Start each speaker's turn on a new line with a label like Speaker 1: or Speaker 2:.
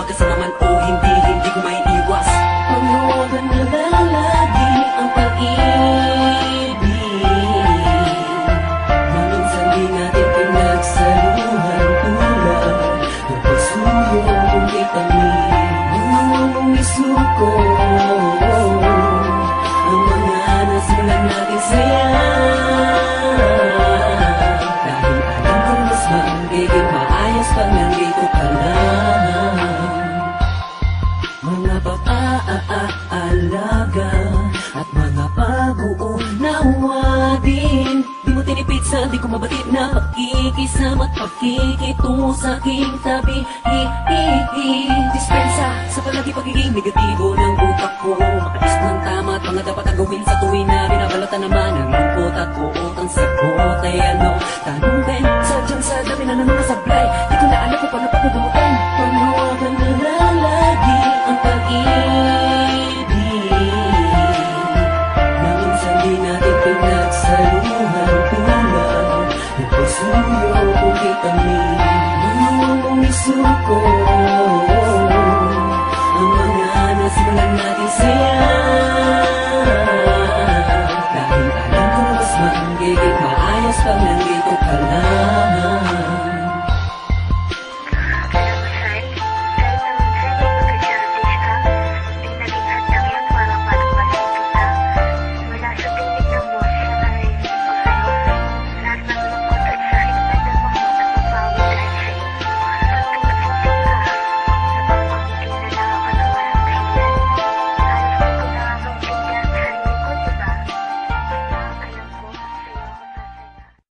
Speaker 1: magkasama man o hindi, hindi ko maiiwas. Panghawagan na lang lagi ang pag-ibig. Maminsan di natin pinagsaluhan tulad ng pagsuyo kung vitamin. Ang isuko ang mga nasimulan natin saya. Dahil alam kong mas magiging maayos pag nandito ka lang. Mga pag-aalaga at mga pag-uunawa din. Di mo tinipid sa di ko mabatid na pakikisama at pakikitungo sa aking tabi. Dispensa sa palagi pagiging negatibo ng utak ko. Makatis ng tama at mga dapat ang gawin sa tuwing na binabalatan naman ang lungkot at buot ang sagot ay ano. Tanong din, sadyang sa dami na nang nakasablay. Di ko na alam kung paano pagbabamutan.